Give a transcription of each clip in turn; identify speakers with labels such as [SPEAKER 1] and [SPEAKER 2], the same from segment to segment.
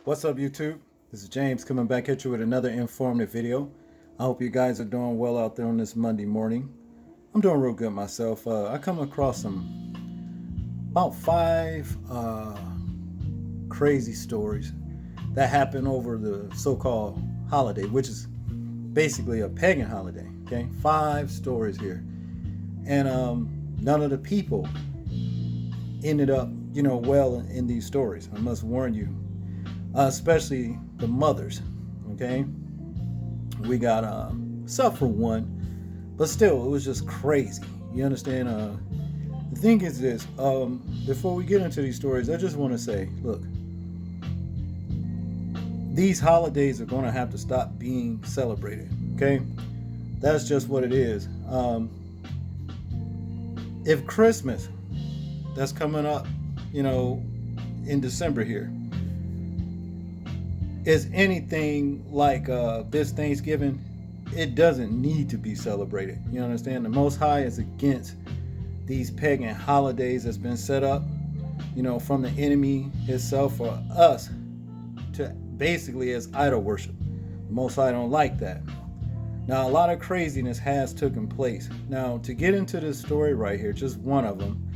[SPEAKER 1] What's up, YouTube? This is James coming back at you with another informative video. I hope you guys are doing well out there on this Monday morning. I'm doing real good myself. I come across about five crazy stories that happen over the so-called holiday, which is basically a pagan holiday. Okay, 5 stories here, and none of the people ended up, well in these stories. I must warn you, especially the mothers. Okay, we got except for one, but still, it was just crazy. You understand? The thing is this: before we get into these stories, I just want to say, look, these holidays are going to have to stop being celebrated. Okay, that's just what it is. If Christmas, that's coming up, in December here, is anything like this Thanksgiving, it doesn't need to be celebrated. You understand? The Most High is against these pagan holidays that's been set up, from the enemy himself for us to basically as idol worship. The Most High don't like that. Now, a lot of craziness has taken place. Now, to get into this story right here, just one of them,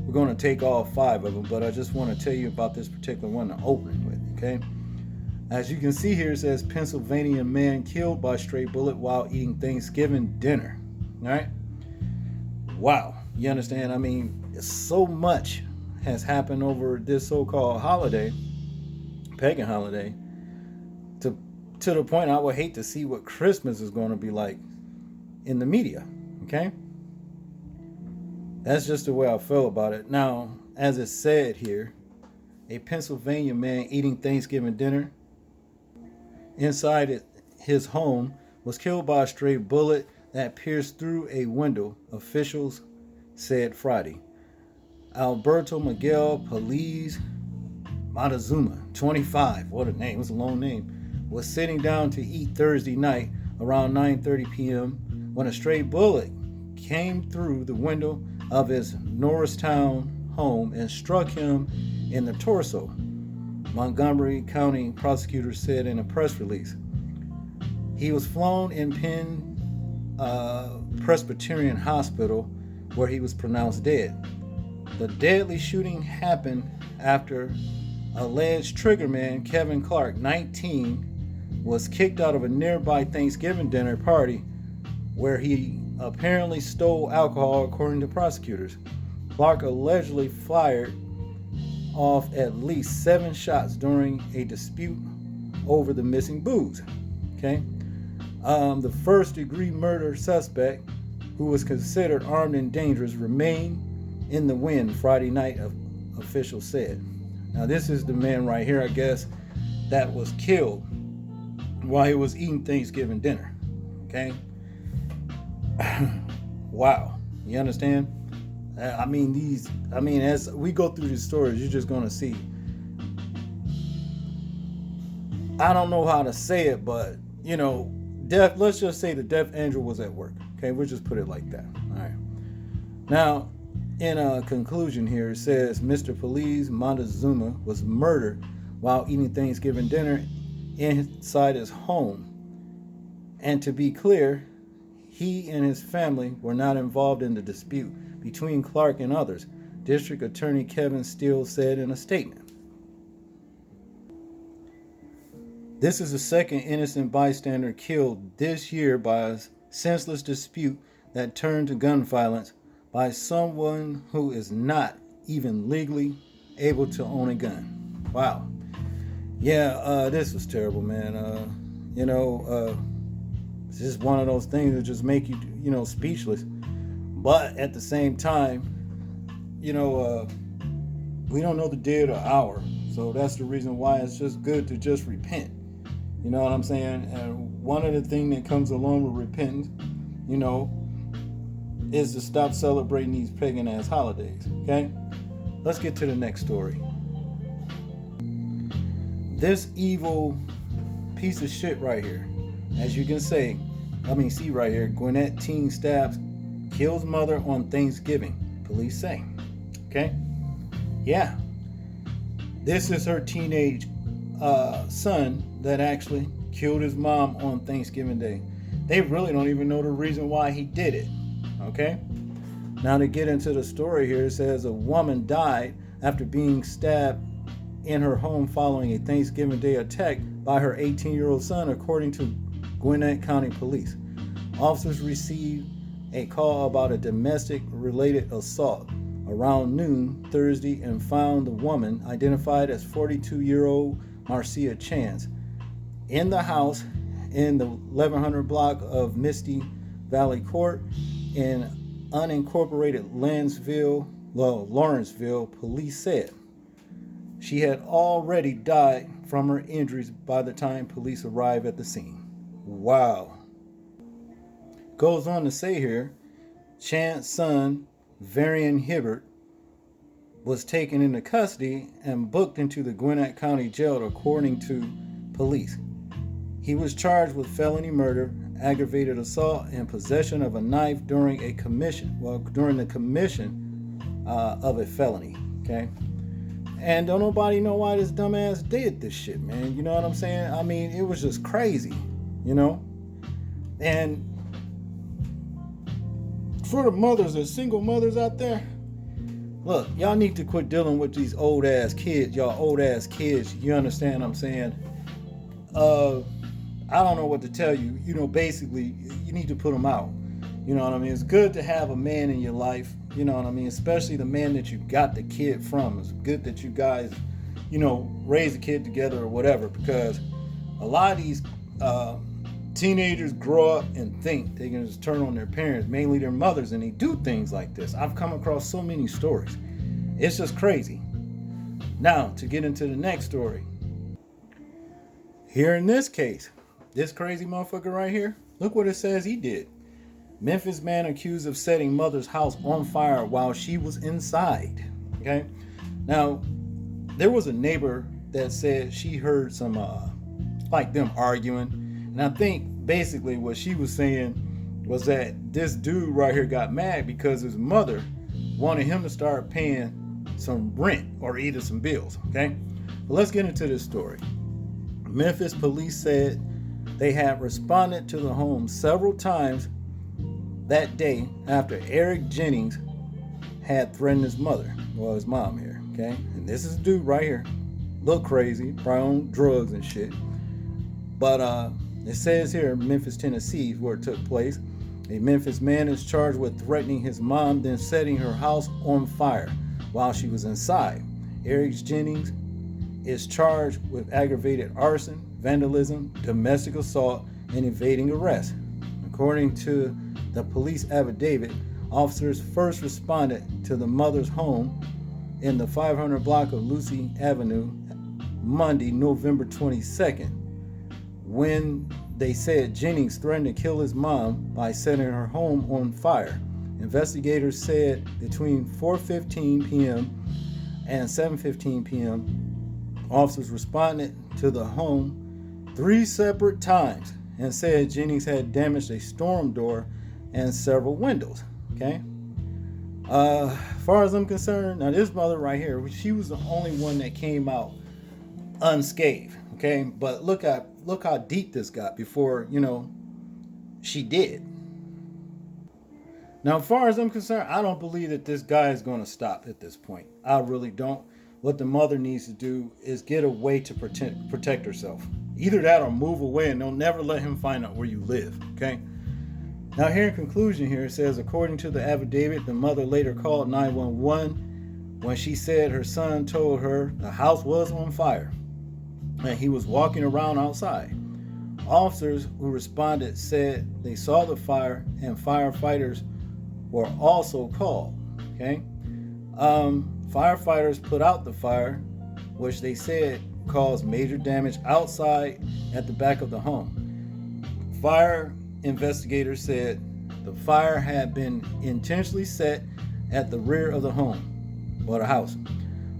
[SPEAKER 1] we're going to take all 5 of them, but I just want to tell you about this particular one to open with, okay? As you can see here, it says Pennsylvania man killed by stray bullet while eating Thanksgiving dinner. All right? Wow. You understand? I mean, so much has happened over this so-called holiday, pagan holiday, to the point I would hate to see what Christmas is going to be like in the media. Okay? That's just the way I feel about it. Now, as it said here, a Pennsylvania man eating Thanksgiving dinner inside his home was killed by a stray bullet that pierced through a window, officials said Friday. Alberto Miguel Peliz Montezuma, 25, what a name, it's a long name, was sitting down to eat Thursday night around 9:30 p.m. when a stray bullet came through the window of his Norristown home and struck him in the torso, Montgomery County prosecutors said in a press release. He was flown in Penn Presbyterian Hospital, where he was pronounced dead. The deadly shooting happened after alleged triggerman Kevin Clark, 19, was kicked out of a nearby Thanksgiving dinner party where he apparently stole alcohol, according to prosecutors. Clark allegedly fired off at least 7 shots during a dispute over the missing booze. Okay, the first-degree murder suspect, who was considered armed and dangerous, remained in the wind Friday night, officials said. Now, this is the man right here, I guess, that was killed while he was eating Thanksgiving dinner. Okay. Wow. You understand? As we go through these stories, you're just going to see. I don't know how to say it, but, death, let's just say the death angel was at work. Okay, we'll just put it like that. All right. Now, in a conclusion here, it says Mr. Peliz Montezuma was murdered while eating Thanksgiving dinner inside his home. And to be clear, he and his family were not involved in the dispute between Clark and others, District Attorney Kevin Steele said in a statement. This is the second innocent bystander killed this year by a senseless dispute that turned to gun violence by someone who is not even legally able to own a gun. Wow. Yeah, this was terrible, man. It's just one of those things that just make you, speechless. But at the same time, we don't know the day or the hour. So that's the reason why it's just good to just repent. You know what I'm saying? And one of the things that comes along with repentance, is to stop celebrating these pagan ass holidays. Okay? Let's get to the next story. This evil piece of shit right here, as you can see right here, Gwinnett teen stabs, kills mother on Thanksgiving, police say. Okay? Yeah. This is her teenage son that actually killed his mom on Thanksgiving Day. They really don't even know the reason why he did it. Okay? Now, to get into the story here, it says a woman died after being stabbed in her home following a Thanksgiving Day attack by her 18-year-old son, according to Gwinnett County Police. Officers received a call about a domestic-related assault around noon Thursday and found the woman, identified as 42-year-old Marcia Chance, in the house in the 1100 block of Misty Valley Court in unincorporated Lawrenceville, police said. She had already died from her injuries by the time police arrived at the scene. Wow. Goes on to say here, Chance's son, Varian Hibbert, was taken into custody and booked into the Gwinnett County Jail, according to police. He was charged with felony murder, aggravated assault, and possession of a knife during the commission of a felony. Okay, and don't nobody know why this dumbass did this shit, man. You know what I'm saying? I mean, it was just crazy, you know. And for the mothers, the single mothers out there, look, y'all need to quit dealing with these old ass kids. Y'all old ass kids. You understand what I'm saying? I don't know what to tell you. You know, basically, you need to put them out. You know what I mean? It's good to have a man in your life. You know what I mean? Especially the man that you got the kid from. It's good that you guys, you know, raise the kid together or whatever. Because a lot of these teenagers grow up and think they can just turn on their parents, mainly their mothers, and they do things like this. I've come across so many stories. It's just crazy. Now, to get into the next story. Here in this case, this crazy motherfucker right here, look what it says he did. Memphis man accused of setting mother's house on fire while she was inside. Okay? Now, there was a neighbor that said she heard some, like them arguing. And I think basically what she was saying was that this dude right here got mad because his mother wanted him to start paying some rent or either some bills. Okay? But let's get into this story. Memphis police said they had responded to the home several times that day after Eric Jennings had threatened his mother, well, his mom here, okay? And this is a dude right here, look crazy, probably on drugs and shit. But it says here, Memphis, Tennessee, where it took place, a Memphis man is charged with threatening his mom, then setting her house on fire while she was inside. Eric Jennings is charged with aggravated arson, vandalism, domestic assault, and evading arrest. According to the police affidavit, officers first responded to the mother's home in the 500 block of Lucy Avenue Monday, November 22nd, when they said Jennings threatened to kill his mom by setting her home on fire. Investigators said between 4:15 p.m. and 7:15 p.m., officers responded to the home 3 separate times and said Jennings had damaged a storm door and several windows. Okay. As far as I'm concerned, now this mother right here, she was the only one that came out unscathed. Okay, but look how deep this got before, you know, she did. Now, as far as I'm concerned, I don't believe that this guy is going to stop at this point. I really don't. What the mother needs to do is get a way to protect herself. Either that or move away, and they'll never let him find out where you live. Okay. Now, here in conclusion, here it says, according to the affidavit, the mother later called 911 when she said her son told her the house was on fire and he was walking around outside. Officers who responded said they saw the fire and firefighters were also called. Okay. Firefighters put out the fire, which they said caused major damage outside at the back of the home. Fire investigators said the fire had been intentionally set at the rear of the home or the house.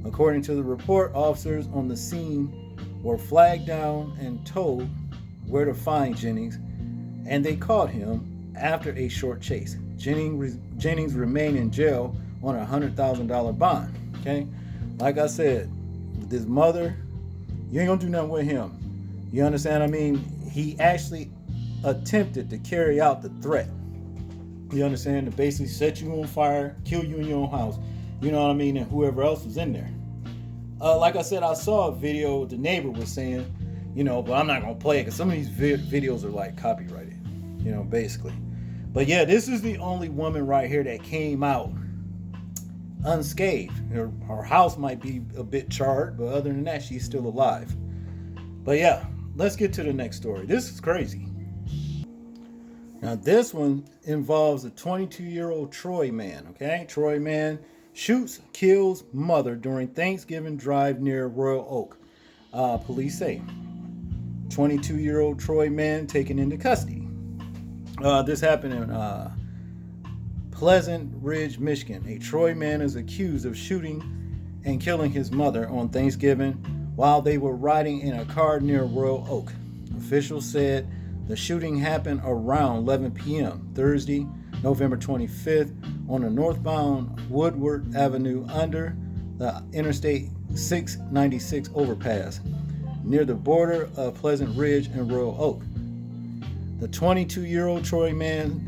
[SPEAKER 1] According to the report, officers on the scene were flagged down and told where to find Jennings, and they caught him after a short chase. Jennings remained in jail on a $100,000 bond. Okay, like I said, this mother You ain't gonna do nothing with him. You understand? I mean, he actually attempted to carry out the threat. You understand? To basically set you on fire, kill you in your own house. You know what I mean? And whoever else was in there. Like I said, I saw a video the neighbor was saying, but I'm not gonna play it because some of these videos are like copyrighted. Basically. But yeah, this is the only woman right here that came out unscathed. Her house might be a bit charred, but other than that, she's still alive. But yeah, let's get to the next story. This is crazy. Now, this one involves a 22-year-old Troy man, okay? Troy man shoots, kills mother during Thanksgiving drive near Royal Oak. Police say 22-year-old Troy man taken into custody. This happened in Pleasant Ridge, Michigan. A Troy man is accused of shooting and killing his mother on Thanksgiving while they were riding in a car near Royal Oak. Officials said the shooting happened around 11 p.m. Thursday, November 25th, on the northbound Woodward Avenue under the Interstate 696 overpass near the border of Pleasant Ridge and Royal Oak. The 22-year-old Troy man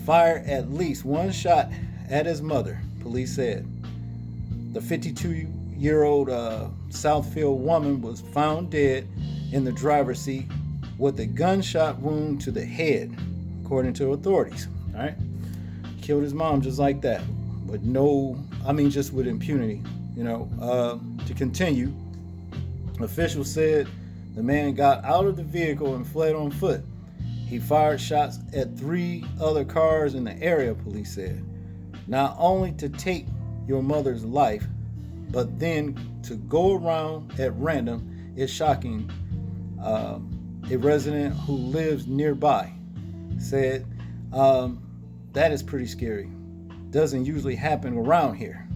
[SPEAKER 1] fired at least one shot at his mother, police said. The 52-year-old Southfield woman was found dead in the driver's seat with a gunshot wound to the head, according to authorities. All right, killed his mom just like that, with just with impunity. To continue, officials said the man got out of the vehicle and fled on foot. He fired shots at 3 other cars in the area, police said. Not only to take your mother's life, but then to go around at random is shocking. A resident who lives nearby said, that is pretty scary. Doesn't usually happen around here.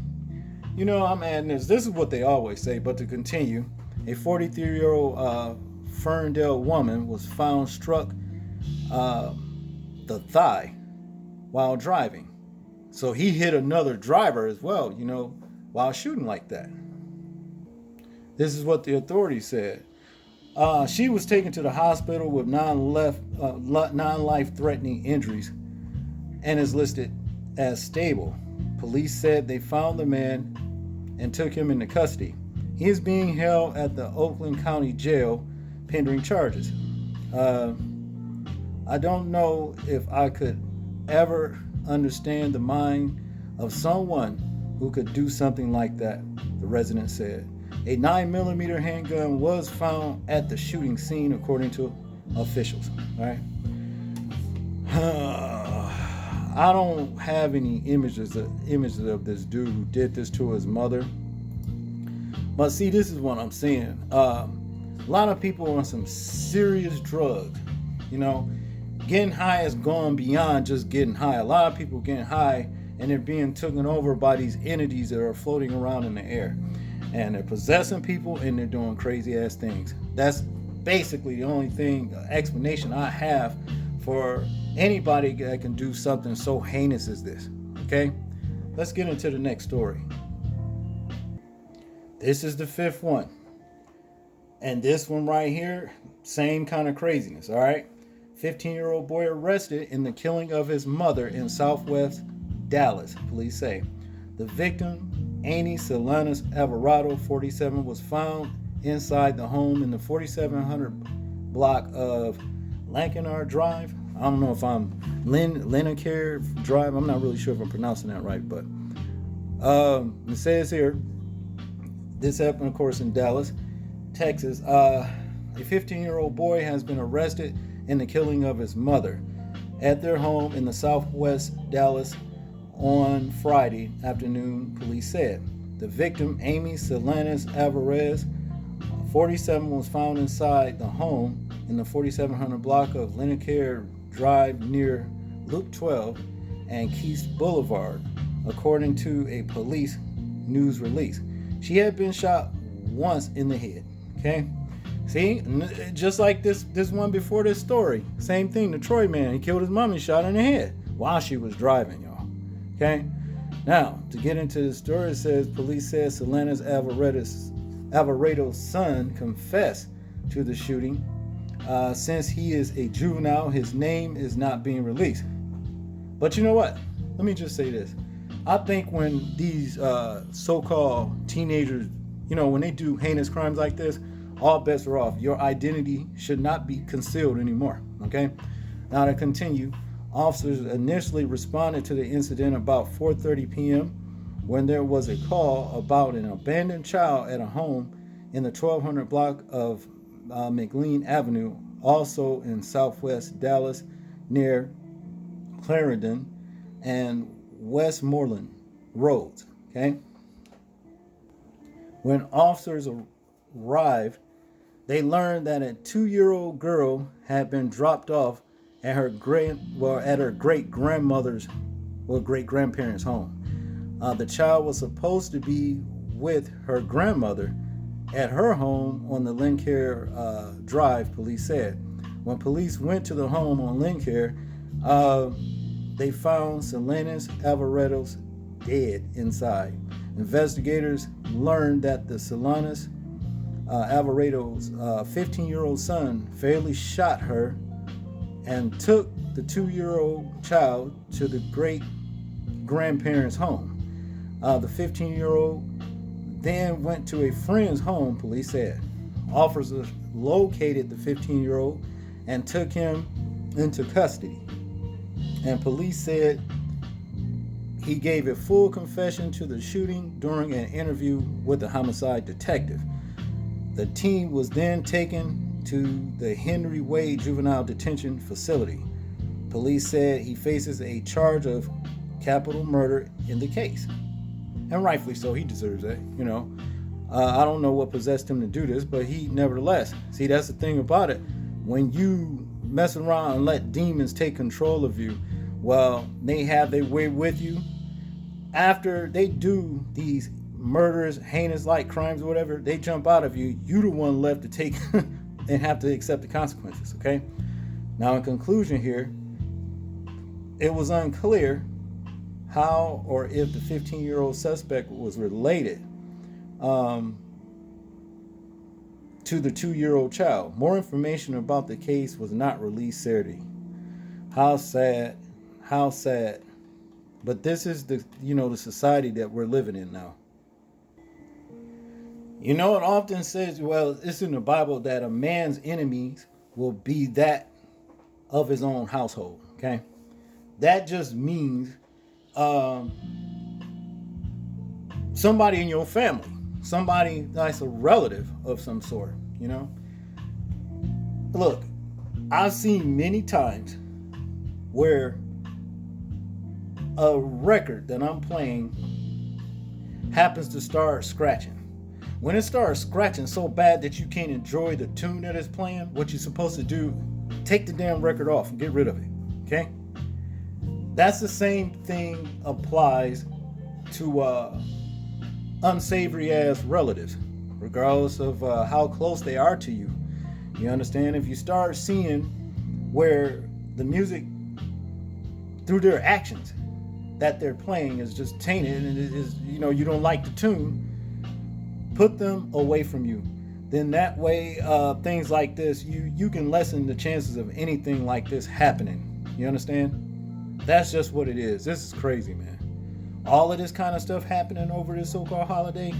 [SPEAKER 1] I'm adding this. This is what they always say, but to continue, a 43-year-old Ferndale woman was found struck the thigh while driving. So he hit another driver as well, while shooting like that. This is what the authorities said. She was taken to the hospital with non-life-threatening injuries and is listed as stable. Police said they found the man and took him into custody. He is being held at the Oakland County Jail pending charges. I don't know if I could ever understand the mind of someone who could do something like that, the resident said. A 9mm handgun was found at the shooting scene, according to officials. All right. I don't have any images of this dude who did this to his mother. But see, this is what I'm seeing. A lot of people on some serious drugs. Getting high has gone beyond just getting high. A lot of people getting high and they're being taken over by these entities that are floating around in the air. And they're possessing people and they're doing crazy ass things. That's basically the only explanation I have for anybody that can do something so heinous as this. Okay? Let's get into the next story. This is the 5th one. And this one right here, same kind of craziness, all right? 15-year-old boy arrested in the killing of his mother in Southwest Dallas, police say. The victim, Amy Salinas Alvarado, 47, was found inside the home in the 4700 block of Lancanar Drive. I don't know if I'm Lineker Drive. I'm not really sure if I'm pronouncing that right, but it says here, this happened, of course, in Dallas, Texas. A 15-year-old boy has been arrested in the killing of his mother at their home in the Southwest Dallas on Friday afternoon, police said. The victim, Amy Salinas Alvarez, 47, was found inside the home in the 4700 block of Lineker Drive near Loop 12 and Keith Boulevard, according to a police news release. She had been shot once in the head. Okay? See, just like this one before this story. Same thing, the Troy man. He killed his mom and shot her in the head while she was driving, y'all. Okay? Now, to get into the story, it says police said Salinas Alvarez Alvarado's son confessed to the shooting. Since he is a juvenile, his name is not being released. But you know what? Let me just say this. I think when these so-called teenagers, when they do heinous crimes like this, all bets are off. Your identity should not be concealed anymore. Okay? Now to continue, officers initially responded to the incident about 4:30 p.m. when there was a call about an abandoned child at a home in the 1200 block of McLean Avenue, also in southwest Dallas, near Clarendon and Westmoreland roads. Okay. When officers arrived, they learned that a 2-year-old girl had been dropped off at her great grandmother's or great grandparents' home. The child was supposed to be with her grandmother at her home on the Lincare Drive, police said. When police went to the home on Lincare, they found Selenis Alvarado's dead inside. Investigators learned that the Selenis Alvarado's 15-year-old son fatally shot her and took the 2-year-old child to the great grandparents' home. The 15-year-old then went to a friend's home, police said. Officers located the 15-year-old and took him into custody. And police said he gave a full confession to the shooting during an interview with the homicide detective. The team was then taken to the Henry Wade Juvenile Detention Facility. Police said he faces a charge of capital murder in the case. And rightfully so, he deserves that, I don't know what possessed him to do this, but he nevertheless. See, that's the thing about it. When you mess around and let demons take control of you, well, they have their way with you. After they do these murders, heinous like crimes or whatever, they jump out of you. You the one left to take and have to accept the consequences, okay? Now, in conclusion here, it was unclear how or if the 15-year-old suspect was related to the 2-year-old child. More information about the case was not released Saturday. How sad. But this is the society that we're living in now. It often says, well, it's in the Bible that a man's enemies will be that of his own household, okay? That just means somebody in your family, somebody that's a relative of some sort, Look, I've seen many times where a record that I'm playing happens to start scratching. When it starts scratching so bad that you can't enjoy the tune that it's playing, what you're supposed to do, take the damn record off and get rid of it, okay? That's the same thing applies to unsavory ass relatives, regardless of how close they are to you. You understand? If you start seeing where the music, through their actions that they're playing, is just tainted and it is, you don't like the tune, put them away from you. Then that way, things like this, you can lessen the chances of anything like this happening. You understand? That's just what it is. This is crazy, man. All of this kind of stuff happening over this so-called holiday,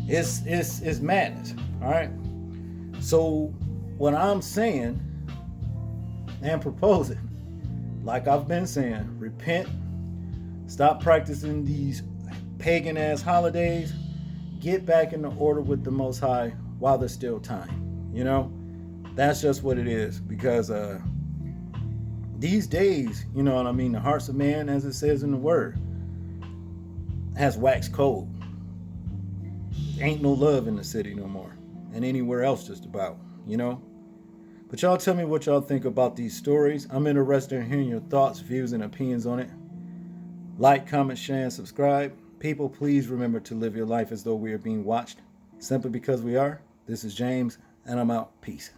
[SPEAKER 1] it's madness. All right. So what I'm saying and proposing, like I've been saying, repent, stop practicing these pagan ass holidays, get back in the order with the Most High while there's still time. That's just what it is, because these days, the hearts of man, as it says in the word, has waxed cold. Ain't no love in the city no more, and anywhere else just about, But y'all tell me what y'all think about these stories. I'm interested in hearing your thoughts, views, and opinions on it. Like, comment, share, and subscribe. People, please remember to live your life as though we are being watched. Simply because we are. This is James, and I'm out. Peace.